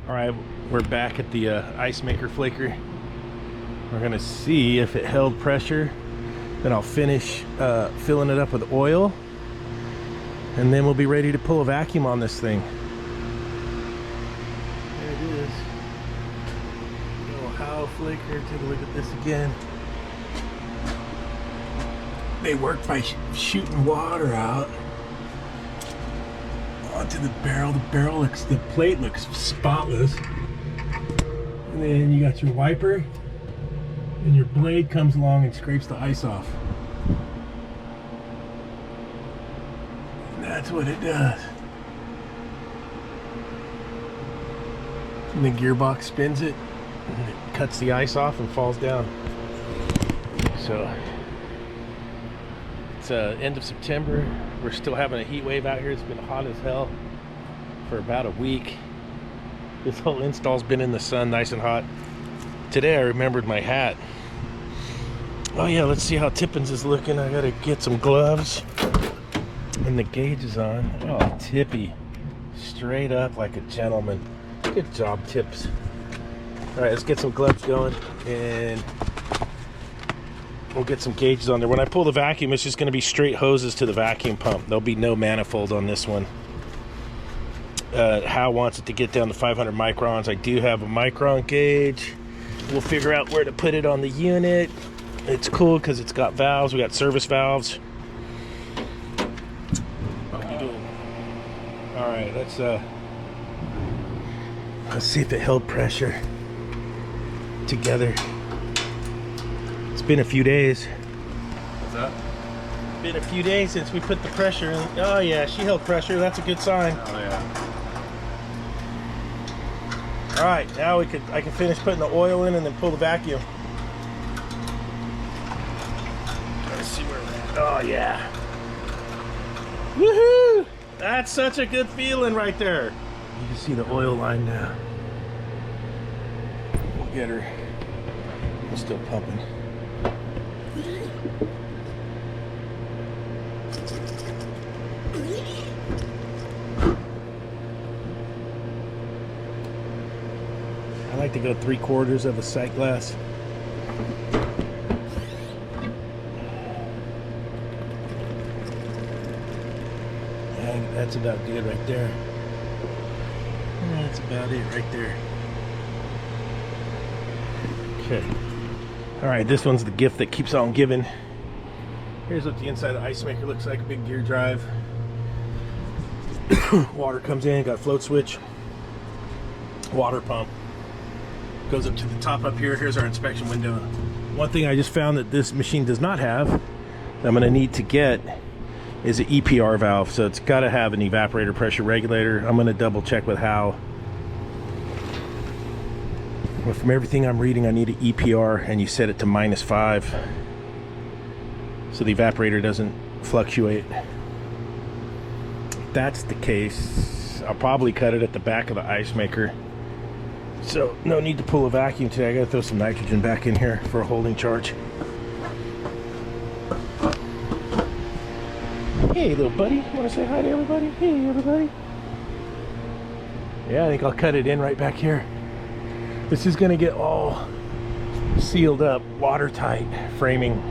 Alright, we're back at the ice maker flaker. We're gonna see if it held pressure. Then I'll finish filling it up with oil, and then we'll be ready to pull a vacuum on this thing. There it is. Little Howe Flaker. Take a look at this again. They work by shooting water out onto the barrel. The plate looks spotless. And then you got your wiper, and your blade comes along and scrapes the ice off. And that's what it does. And the gearbox spins it, and it cuts the ice off and falls down. So it's end of September. We're still having a heat wave out here. It's been hot as hell for about a week. This whole install's been in the sun, nice and hot. Today I remembered my hat. Oh yeah, let's see how Tippins is looking. I gotta get some gloves. And the gauge is on. Oh, Tippy. Straight up like a gentleman. Good job, Tips. Alright, let's get some gloves going, and we'll get some gauges on there. When I pull the vacuum, it's just going to be straight hoses to the vacuum pump. There'll be no manifold on this one. Howe wants it to get down to 500 microns. I do have a micron gauge. We'll figure out where to put it on the unit. It's cool because it's got valves. We got service valves. What are you doing? All right, let's see if it held pressure together. It's been a few days. What's that? Been a few days since we put the pressure in. Oh yeah, she held pressure. That's a good sign. Oh yeah. All right, now I can finish putting the oil in and then pull the vacuum. Let's see where we're at. Oh yeah. Woohoo! That's such a good feeling right there. You can see the oil line now. We'll get her. We're still pumping. I like to go 3/4 of a sight glass. And that's about good right there. That's about it right there. Okay. Alright, this one's the gift that keeps on giving. Here's what the inside of the ice maker looks like. A big gear drive. Water comes in, got a float switch. Water pump. Goes up to the top up here. Here's our inspection window. One thing I just found that this machine does not have, that I'm going to need to get, is an EPR valve. So it's got to have an evaporator pressure regulator. I'm going to double check with Howe. But from everything I'm reading, I need an EPR, and you set it to -5 so the evaporator doesn't fluctuate. If that's the case, I'll probably cut it at the back of the ice maker. So no need to pull a vacuum today. I gotta throw some nitrogen back in here for a holding charge. Hey little buddy, wanna say hi to everybody? Hey everybody. Yeah, I think I'll cut it in right back here. This is gonna get all sealed up, watertight framing.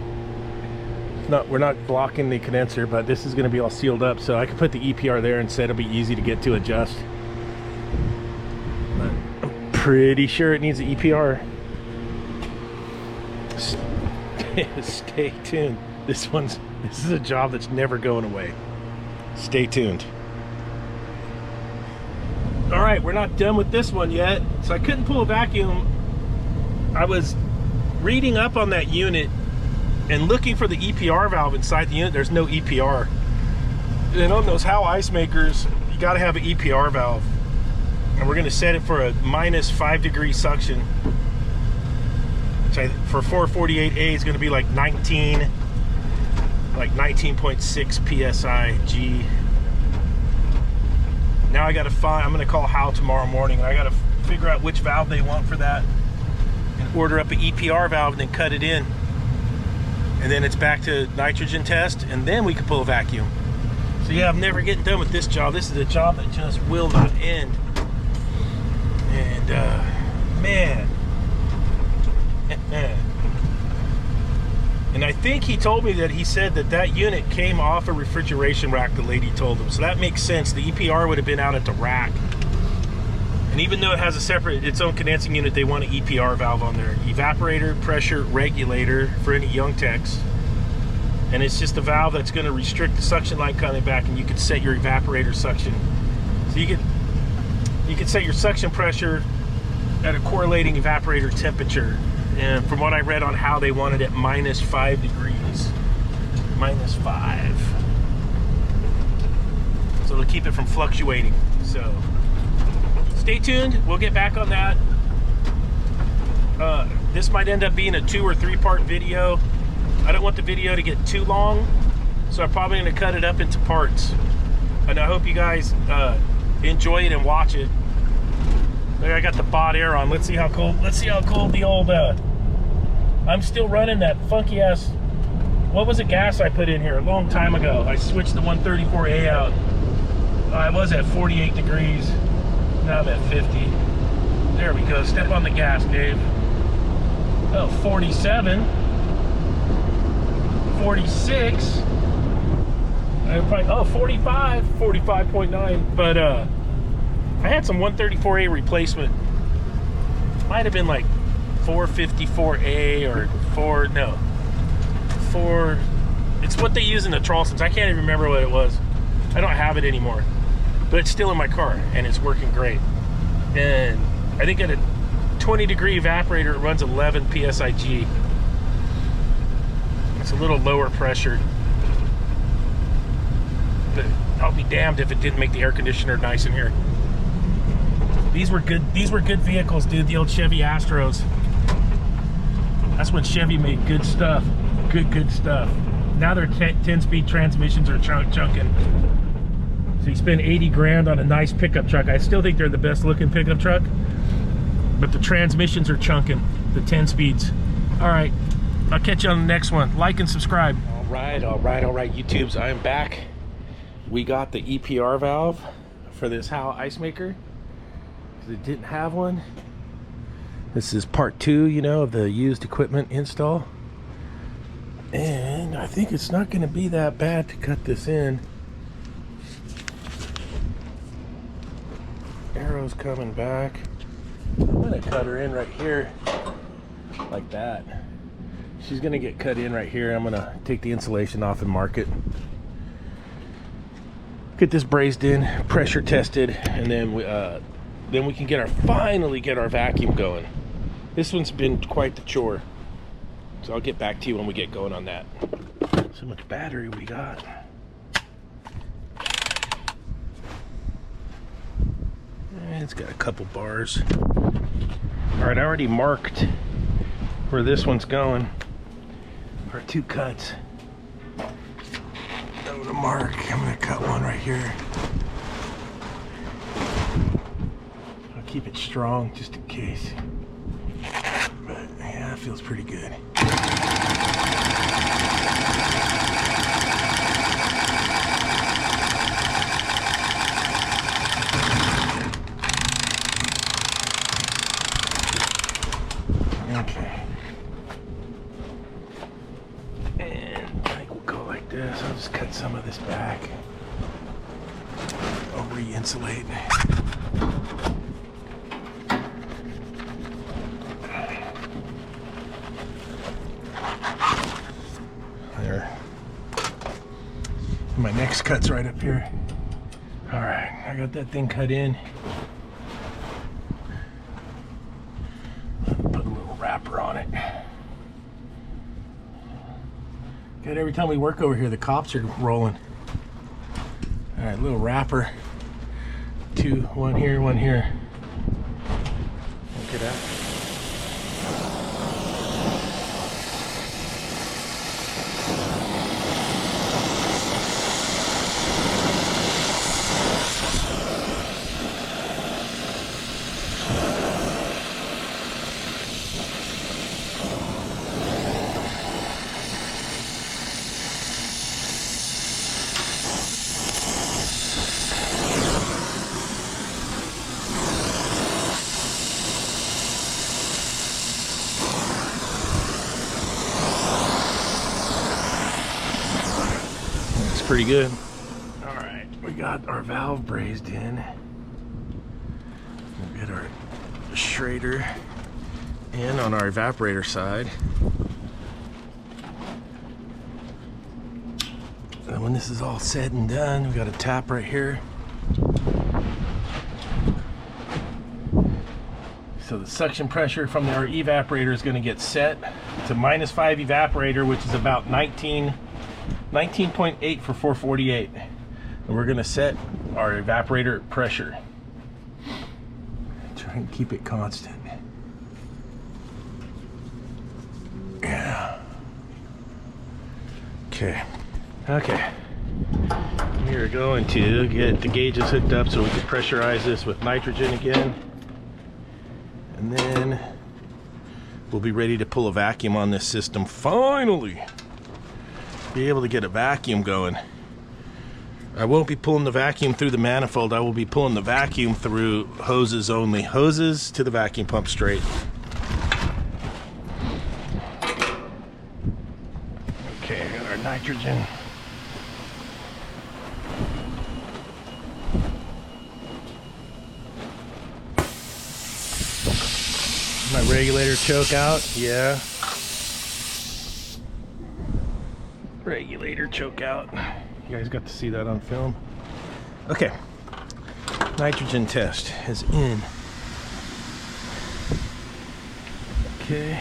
We're not blocking the condenser, but this is gonna be all sealed up, so I can put the EPR there and say it'll be easy to get to adjust. Pretty sure it needs an EPR. Stay tuned. This is a job that's never going away. Stay tuned. All right, we're not done with this one yet. So I couldn't pull a vacuum. I was reading up on that unit and looking for the EPR valve inside the unit. There's no EPR. And on those Howe ice makers, you got to have an EPR valve. And we're going to set it for a -5 ° suction, which for 448A is going to be like 19.6 psi G. Now I got to find. I'm going to call Howe tomorrow morning, and I got to figure out which valve they want for that, and order up an EPR valve and then cut it in. And then it's back to nitrogen test, and then we can pull a vacuum. So yeah, I'm never getting done with this job. This is a job that just will not end. And man. And I think he told me that he said that unit came off a refrigeration rack, the lady told him. So that makes sense. The EPR would have been out at the rack. And even though it has a separate, its own condensing unit, they want an EPR valve on there. Evaporator pressure regulator for any young techs. And it's just a valve that's going to restrict the suction line coming back, and you can set your evaporator suction. So you can set your suction pressure at a correlating evaporator temperature. And from what I read on how they wanted it, -5 degrees. -5. So it'll keep it from fluctuating. So stay tuned. We'll get back on that. This might end up being a 2 or 3 part video. I don't want the video to get too long, so I'm probably going to cut it up into parts. And I hope you guys enjoy it and watch it. There, I got the bot air on. Let's see how cold. Let's see how cold the old. I'm still running that funky ass. What was the gas I put in here a long time ago? I switched the 134A out. I was at 48 degrees. Now I'm at 50. There we go. Step on the gas, Dave. Oh, 47. 46. Probably, oh, 45. 45.9. But I had some 134A replacement. Might have been like 454A or 4. It's what they use in the Charlestons. I can't even remember what it was. I don't have it anymore. But it's still in my car and it's working great. And I think at a 20 degree evaporator, it runs 11 PSIG. It's a little lower pressure. But I'll be damned if it didn't make the air conditioner nice in here. These were good vehicles, dude. The old Chevy Astros. That's when Chevy made good stuff. Good stuff. Now their 10-speed transmissions are chunking. So you spend 80 grand on a nice pickup truck. I still think they're the best looking pickup truck, but the transmissions are chunking, the 10 speeds. All right, I'll catch you on the next one. Like and subscribe. All right, YouTubes, I am back. We got the EPR valve for this Howe Ice Maker. It didn't have one. This is part 2, you know, of the used equipment install. And I think it's not going to be that bad to cut this in. Arrow's coming back. I'm going to cut her in right here, like that. She's going to get cut in right here. I'm going to take the insulation off and mark it. Get this brazed in, pressure tested, and then we can finally get our vacuum going. This one's been quite the chore. So I'll get back to you when we get going on that. So much battery we got. And it's got a couple bars. All right, I already marked where this one's going. Our 2 cuts. I'm gonna mark. I'm gonna cut one right here. I'll keep it strong just in case. But yeah, that feels pretty good. Okay. And I think we'll go like this. I'll just cut some of this back. I'll re-insulate. There. My next cut's right up here. All right, I got that thing cut in. Put a little wrapper on it. God, every time we work over here, the cops are rolling. All right, little wrapper. 2, 1 here, 1 here. Look at that. pretty good. All right, we got our valve brazed in. We'll get our Schrader in on our evaporator side. And when this is all said and done, we got a tap right here. So the suction pressure from our evaporator is going to get set to -5 evaporator, which is about 19.8 for 448. And we're going to set our evaporator pressure. Try and keep it constant. Yeah. Okay. Okay. We're going to get the gauges hooked up so we can pressurize this with nitrogen again. And then we'll be ready to pull a vacuum on this system. Finally! Be able to get a vacuum going. I won't be pulling the vacuum through the manifold. I will be pulling the vacuum through hoses only. Hoses to the vacuum pump straight. Okay, got our nitrogen. My regulator choke out, yeah. Regulator choke out. You guys got to see that on film. Okay, nitrogen test is in. Okay.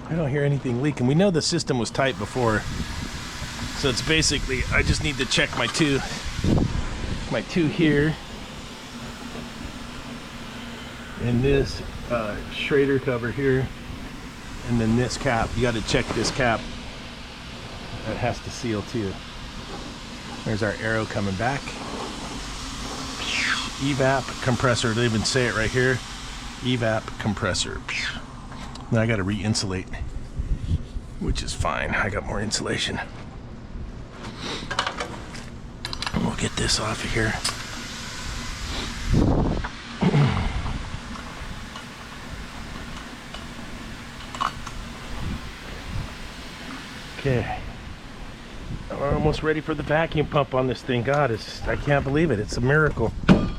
I don't hear anything leaking. We know the system was tight before, so it's basically, I just need to check my two here, and this Schrader cover here, and then this cap. You got to check this cap. That has to seal too. There's our arrow coming back. Evap compressor. They even say it right here. Evap compressor. Now I got to re-insulate, which is fine. I got more insulation. And we'll get this off of here. Okay. We're almost ready for the vacuum pump on this thing. God, I can't believe it. It's a miracle. Let's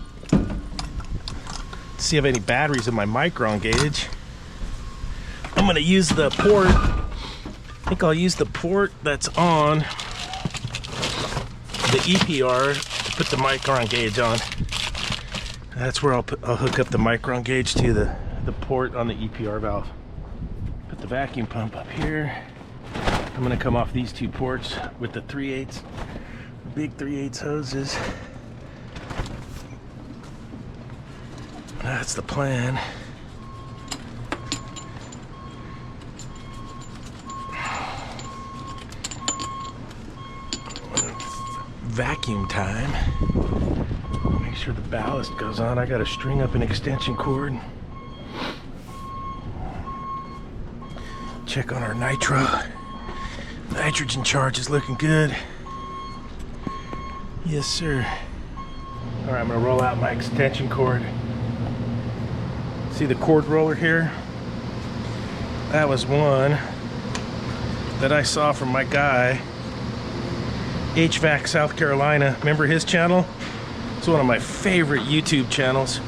see if I have any batteries in my micron gauge. I'm going to use the port. I think I'll use the port that's on the EPR to put the micron gauge on. That's where I'll hook up the micron gauge to the port on the EPR valve. Put the vacuum pump up here. I'm going to come off these two ports with the 3/8, big 3/8 hoses. That's the plan. Vacuum time. Make sure the ballast goes on. I gotta string up an extension cord. Check on our nitro. Nitrogen charge is looking good. Yes, sir. All right, I'm gonna roll out my extension cord. See the cord roller here? That was one that I saw from my guy, H.V.A.C. South Carolina. Remember his channel? It's one of my favorite YouTube channels.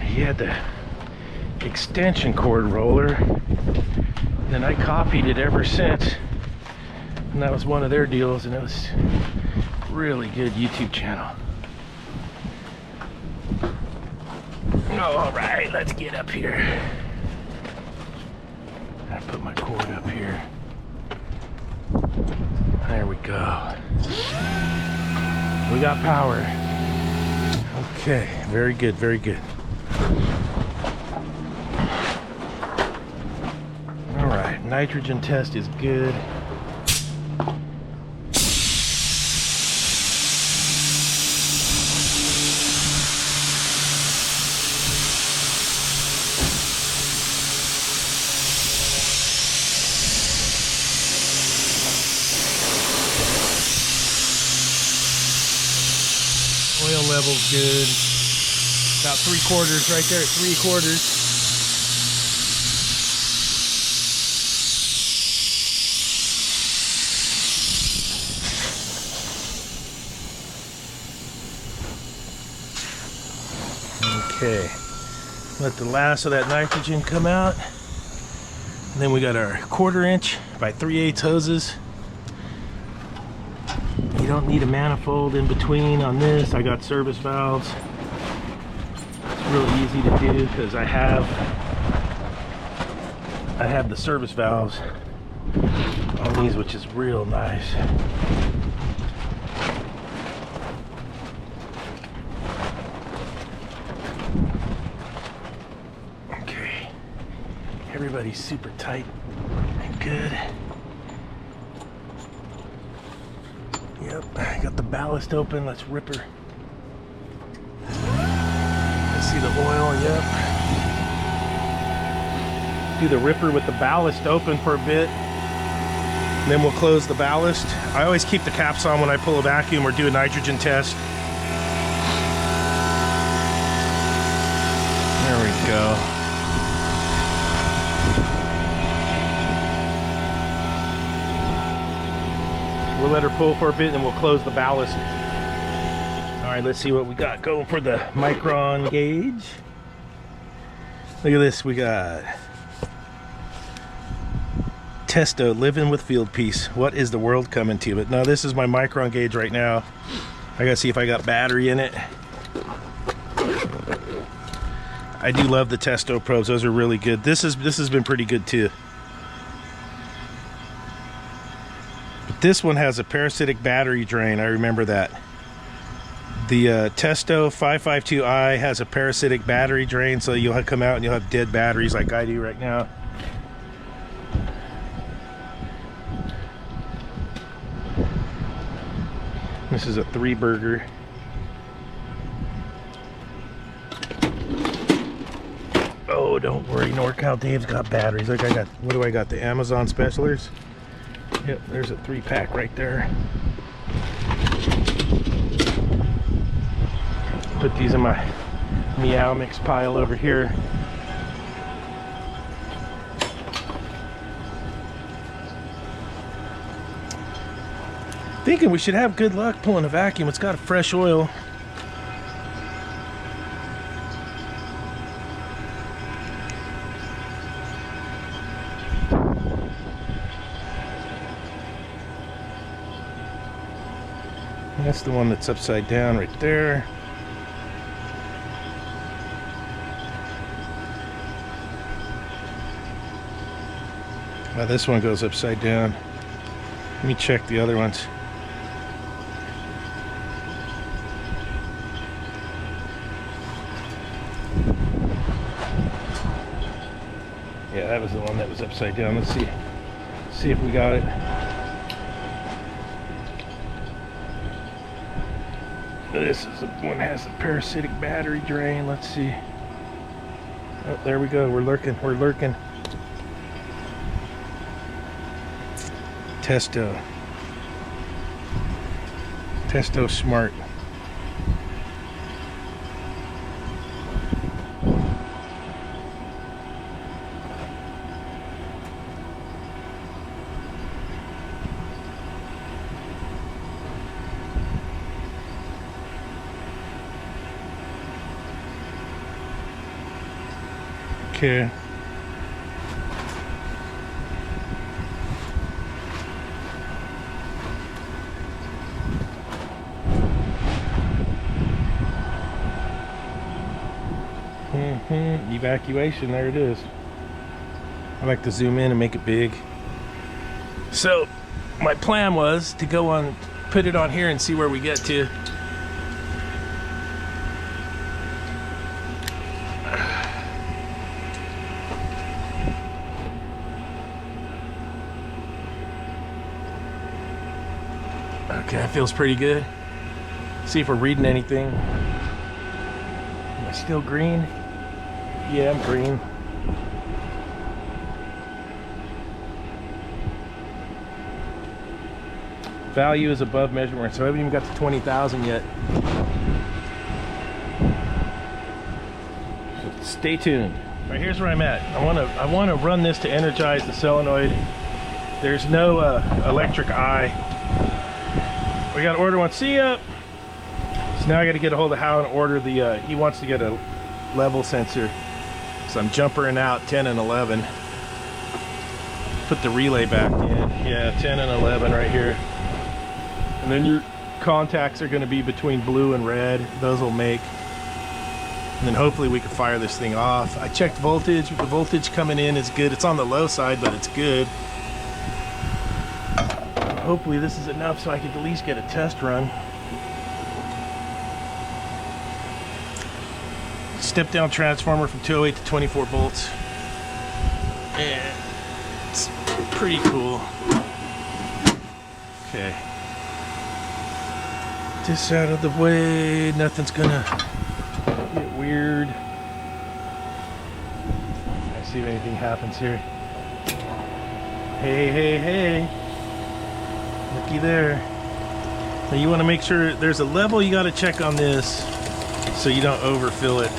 He had the extension cord roller, and I copied it ever since. And that was one of their deals, and it was really good YouTube channel. All right, let's get up here. I put my cord up here. There we go. We got power. Okay, very good, very good. All right, nitrogen test is good. level's good. About 3/4 right there at 3/4. Okay, let the last of that nitrogen come out. And then we got our 1/4 inch by 3/8 hoses. You don't need a manifold in between on this. I got service valves. It's really easy to do because I have the service valves on these, which is real nice. Okay, everybody's super tight and good. Yep, I got the ballast open. Let's rip her. Let's see the oil. Yep. Do the ripper with the ballast open for a bit. And then we'll close the ballast. I always keep the caps on when I pull a vacuum or do a nitrogen test. There we go. We'll let her pull for a bit and we'll close the ballast. All right, let's see what we got going for the micron gauge. Look at this, we got Testo living with field piece. What is the world coming to? But no, this is my micron gauge right now. I gotta see if I got battery in it. I do love the Testo probes, those are really good. This has been pretty good too. This one has a parasitic battery drain. I remember that. The Testo 552i has a parasitic battery drain, so you'll come out and you'll have dead batteries like I do right now. This is a 3-burger. Oh, don't worry, NorCal Dave's got batteries. Like I got, what do I got? The Amazon Specialers. Yep, there's a 3-pack right there. Put these in my Meow Mix pile over here. Thinking we should have good luck pulling a vacuum. It's got a fresh oil. That's the one that's upside down right there. Now this one goes upside down. Let me check the other ones. Yeah, that was the one that was upside down. Let's see if we got it. This is the one that has a parasitic battery drain. Let's see. Oh, there we go. We're lurking. We're lurking. Testo. Testo Smart. Okay. Evacuation, there it is. I like to zoom in and make it big. So my plan was to go on, put it on here and see where we get to. Okay, that feels pretty good. See if we're reading anything. Am I still green? Yeah, I'm green. Value is above measurement, so I haven't even got to 20,000 yet. Stay tuned. All right, here's where I'm at. I want to run this to energize the solenoid. There's no electric eye. We got to order one. See ya. So now I got to get a hold of Howe and order the. He wants to get a level sensor. So I'm jumpering out 10 and 11. Put the relay back in. Yeah, 10 and 11 right here. And then your contacts are going to be between blue and red. Those will make. And then hopefully we can fire this thing off. I checked voltage. The voltage coming in is good. It's on the low side, but it's good. Hopefully this is enough so I can at least get a test run. Step down transformer from 208 to 24 volts. And it's pretty cool. Okay. This out of the way. Nothing's gonna get weird. Let's see if anything happens here. Hey, hey, hey. Looky there. Now you want to make sure there's a level you got to check on this so you don't overfill it.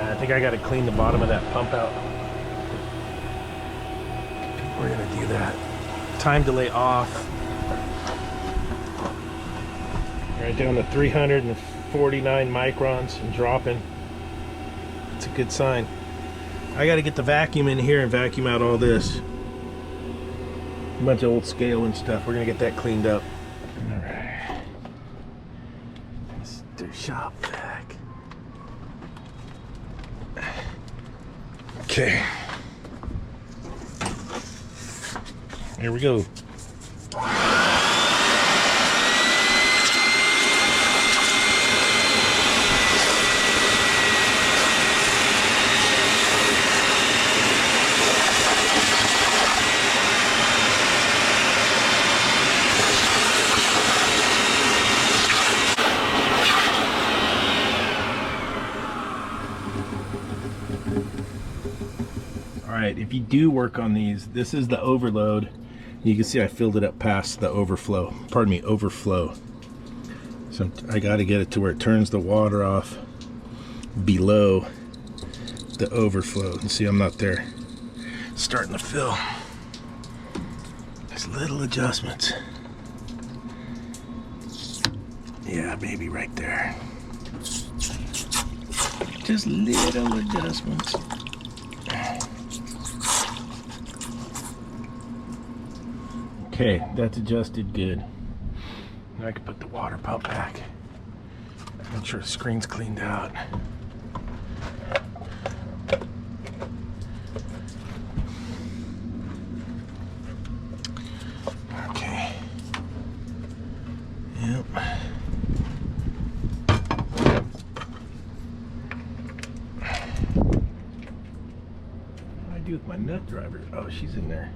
I think I got to clean the bottom of that pump out. We're going to do that. Time delay off. Right down to 349 microns and dropping. It's a good sign. I got to get the vacuum in here and vacuum out all this. A bunch of old scale and stuff. We're going to get that cleaned up. All right. Mr. Shop Vac. Okay. Here we go. Alright, if you do work on these, this is the overload. You can see I filled it up past the overflow. Pardon me, overflow. So I got to get it to where it turns the water off below the overflow. You see I'm not there. It's starting to fill. There's little adjustments. Yeah, maybe right there. Just little adjustments. Okay, that's adjusted good. Now I can put the water pump back. Make sure the screen's cleaned out. Okay. Yep. What do I do with my nut driver? Oh, she's in there.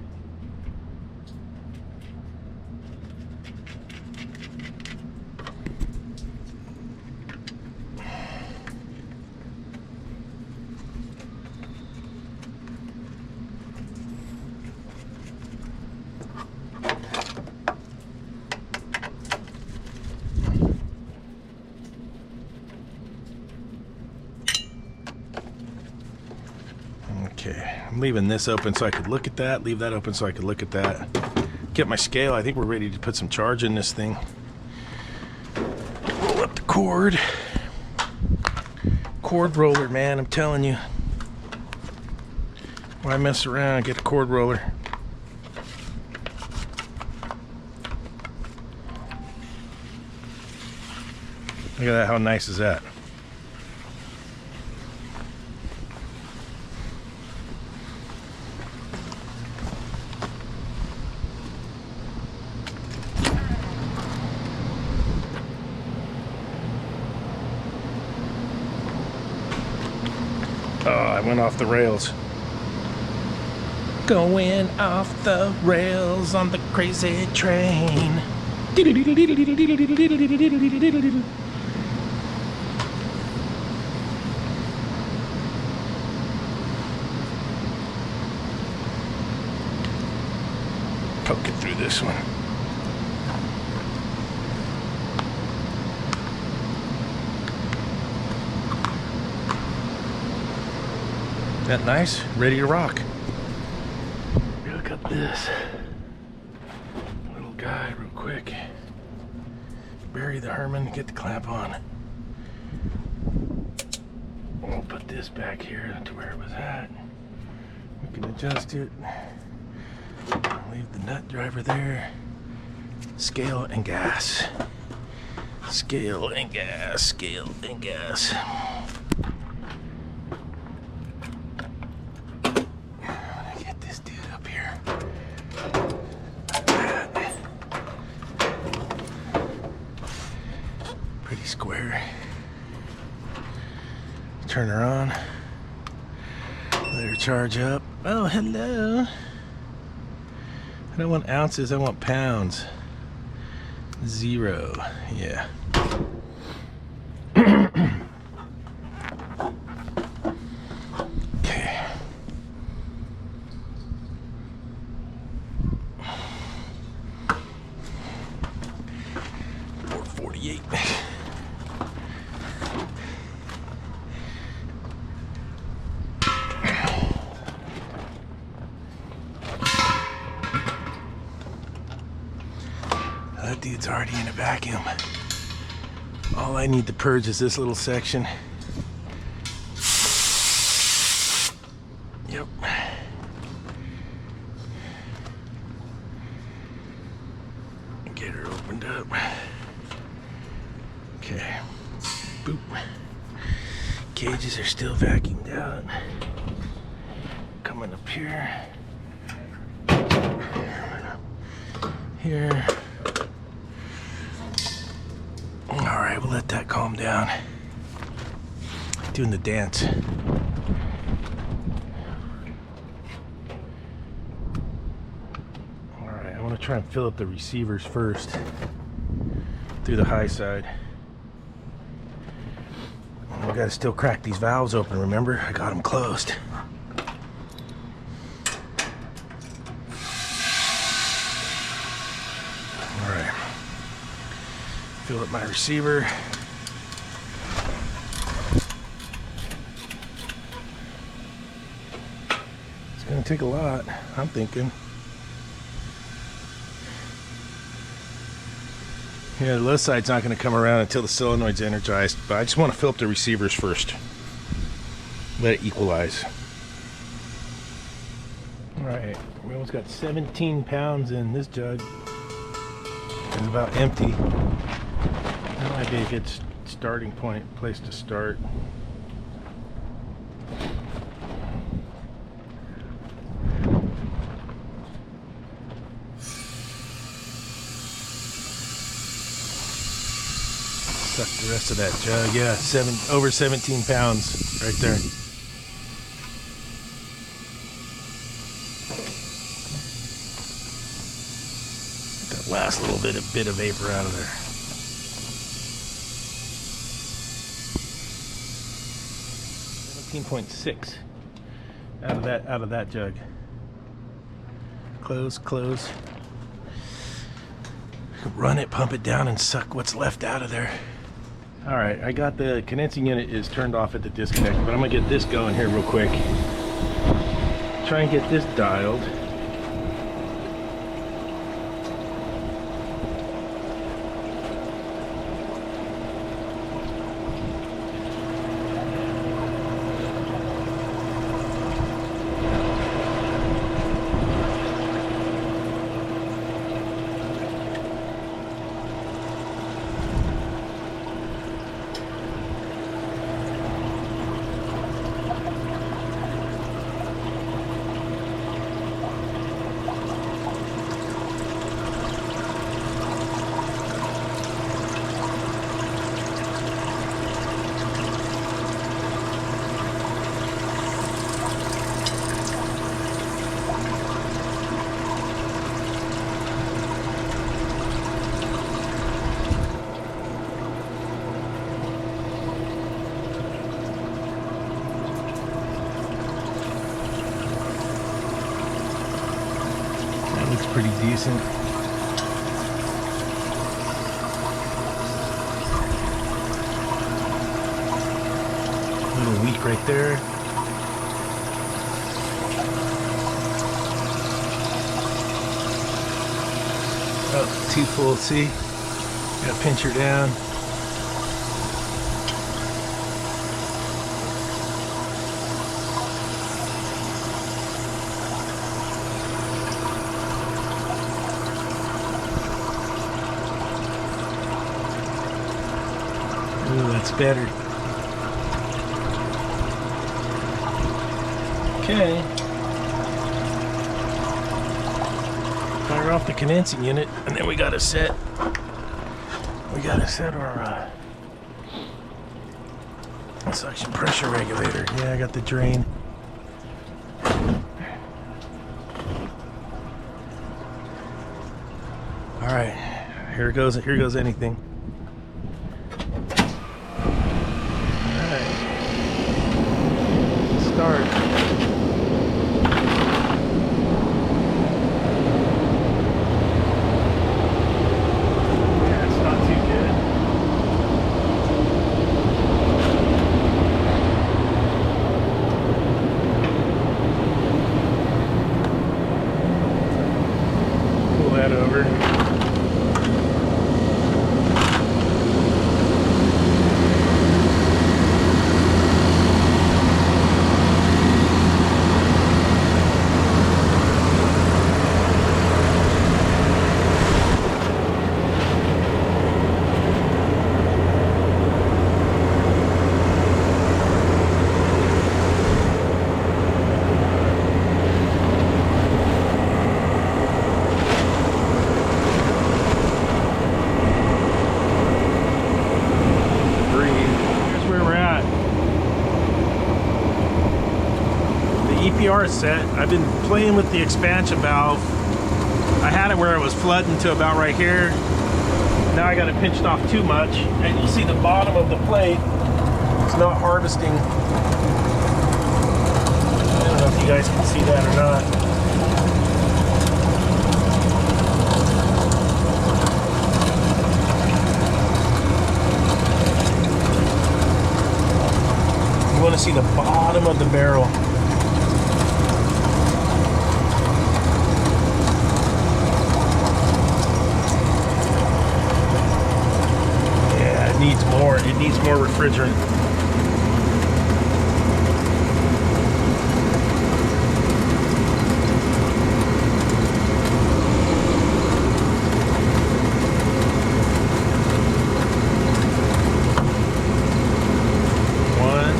Okay, I'm leaving this open so I could look at that, leave that open so I could look at that. Get my scale. I think we're ready to put some charge in this thing. Roll up the cord. Cord roller, man, I'm telling you. Why mess around? Get a cord roller. Look at that, how nice is that? Oh, I went off the rails. Going off the rails on the crazy train. Poke it through this one. That nice? Ready to rock. Look at this little guy real quick. Bury the Herman, get the clamp on. We'll put this back here to where it was at. We can adjust it. Leave the nut driver there. Scale and gas. Scale and gas. Scale and gas. Pretty square. Turn her on. Let her charge up. Oh, hello. I don't want ounces, I want pounds. 0. Yeah. Okay. 448. That dude's already in a vacuum. All I need to purge is this little section. Yep. Get her opened up. Okay. Boop. Cages are still vacuumed out. Coming up here. Here. Alright, we'll let that calm down. Doing the dance. Alright, I want to try and fill up the receivers first. Through the high side. We gotta still crack these valves open, remember? I got them closed. Alright. Fill up my receiver. It's gonna take a lot, I'm thinking. Yeah, the low side's not gonna come around until the solenoid's energized, but I just want to fill up the receivers first. Let it equalize. Alright, we almost got 17 pounds in this jug. It's about empty. That might be a good starting point, place to start. Suck the rest of that jug. Yeah, over 17 pounds right there. That last little bit of vapor out of there. 17.6 out of that jug. Close. Run it, pump it down, and suck what's left out of there. All right, I got the condensing unit is turned off at the disconnect, but I'm gonna get this going here real quick. Try and get this dialed. pretty decent. A little weak right there. Oh, too full, see? Gotta pinch her down. Ooh, that's better. Okay. Fire off the condensing unit, and then we gotta set our suction pressure regulator. Yeah, I got the drain. All right, here goes anything. All right, start. Over. EPR is set. I've been playing with the expansion valve. I had it where it was flooding to about right here. Now I got it pinched off too much, and you'll see the bottom of the plate. It's not harvesting. I don't know if you guys can see that or not. You want to see the bottom of the barrel. It needs more refrigerant. One,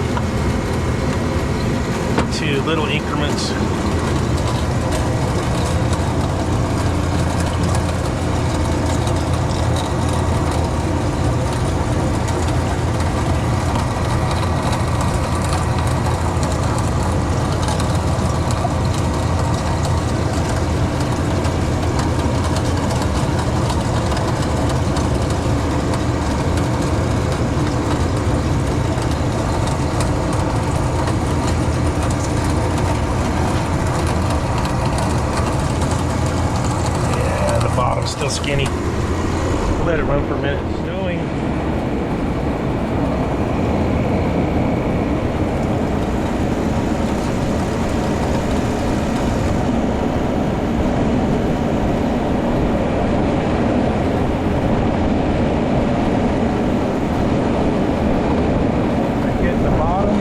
two little increments. Still skinny. We'll let it run for a minute. Snowing. Get the bottom.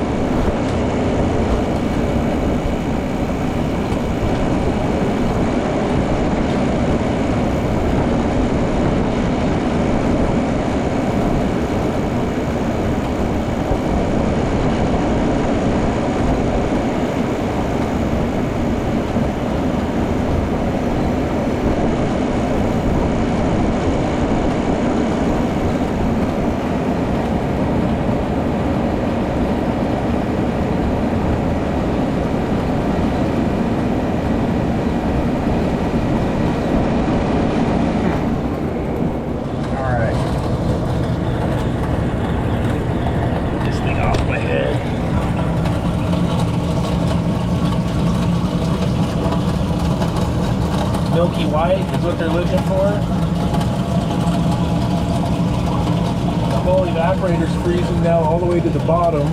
milky white is what they're looking for. The whole evaporator's freezing now all the way to the bottom.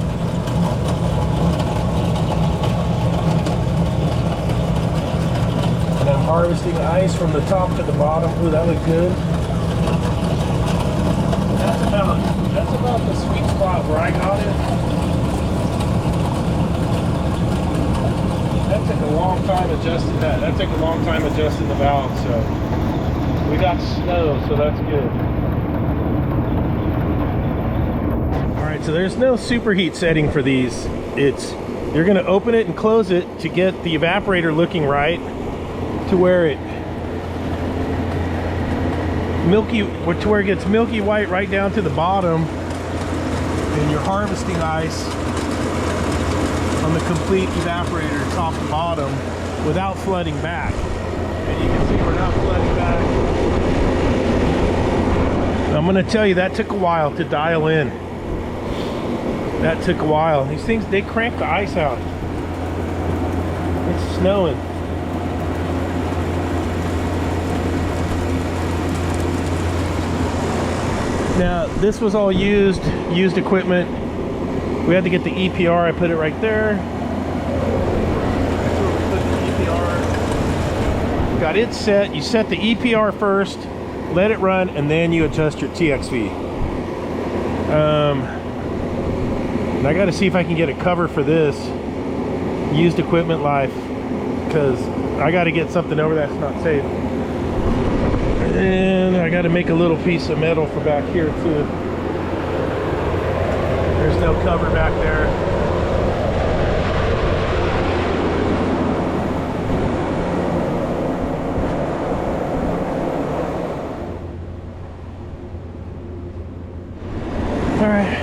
And I'm harvesting ice from the top to the bottom. Ooh, that looked good. That's about the sweet spot where I got it. That took a long time adjusting that. That took a long time adjusting the valve, so we got snow, so that's good. Alright, so there's no superheat setting for these. You're gonna open it and close it to get the evaporator looking right to where it gets milky white right down to the bottom, and you're harvesting ice on the complete evaporator top to bottom without flooding back. And you can see we're not flooding back. I'm going to tell you, that took a while to dial in. That took a while. These things, they crank the ice out. It's snowing. Now, this was all used equipment. We had to get the EPR. I put it right there. That's where we put the EPR. Got it set. You set the EPR first, let it run, and then you adjust your TXV. And I got to see if I can get a cover for this used equipment life, because I got to get something over that's not safe. And I got to make a little piece of metal for back here too. There's no cover back there. Alright.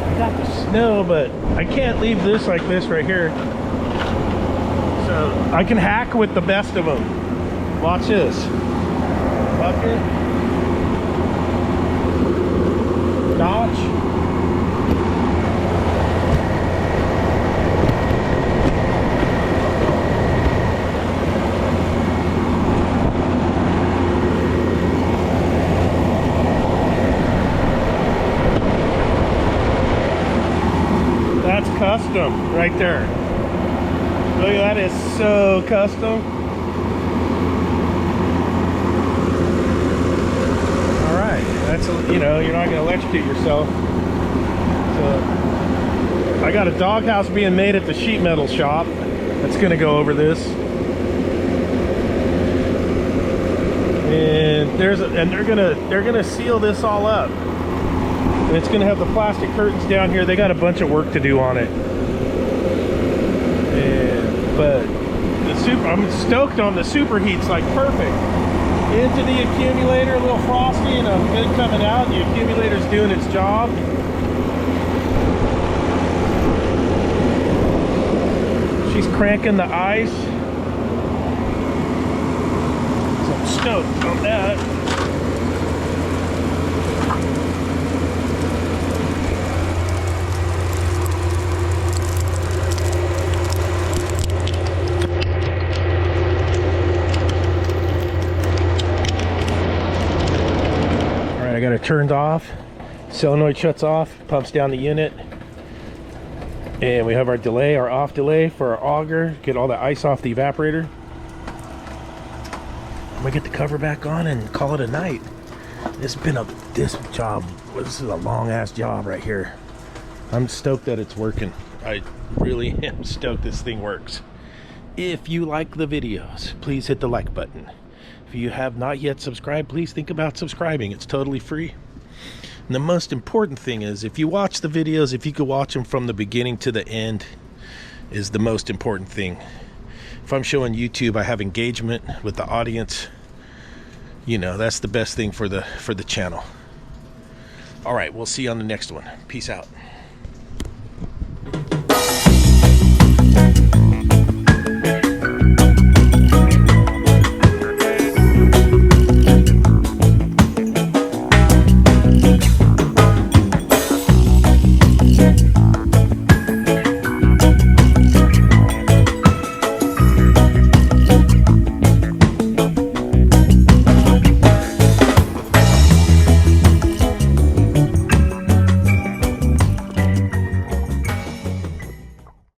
I got the snow, but I can't leave this like this right here. So I can hack with the best of them. Watch this. Bucket. Notch. That's custom right there. Look at that, is so custom. That's, you know, you're not going to electrocute yourself. So I got a doghouse being made at the sheet metal shop that's going to go over this. And they're going to seal this all up. And it's going to have the plastic curtains down here. They got a bunch of work to do on it. But I'm stoked on the superheat's like perfect. Into the accumulator, a little frosty and a good coming out. The accumulator's doing its job. She's cranking the ice. So I'm stoked on that. I got it turned off, solenoid shuts off, pumps down the unit, and we have our delay, our off delay for our auger, get all the ice off the evaporator. I'm gonna get the cover back on and call it a night. This is a long ass job right here. I'm stoked that it's working. I really am stoked this thing works. If you like the videos, please hit the like button. If you have not yet subscribed, please think about subscribing. It's totally free. And the most important thing is, if you watch the videos, if you could watch them from the beginning to the end, is the most important thing. If I'm showing YouTube, I have engagement with the audience. You know, that's the best thing for the channel. All right, we'll see you on the next one. Peace out.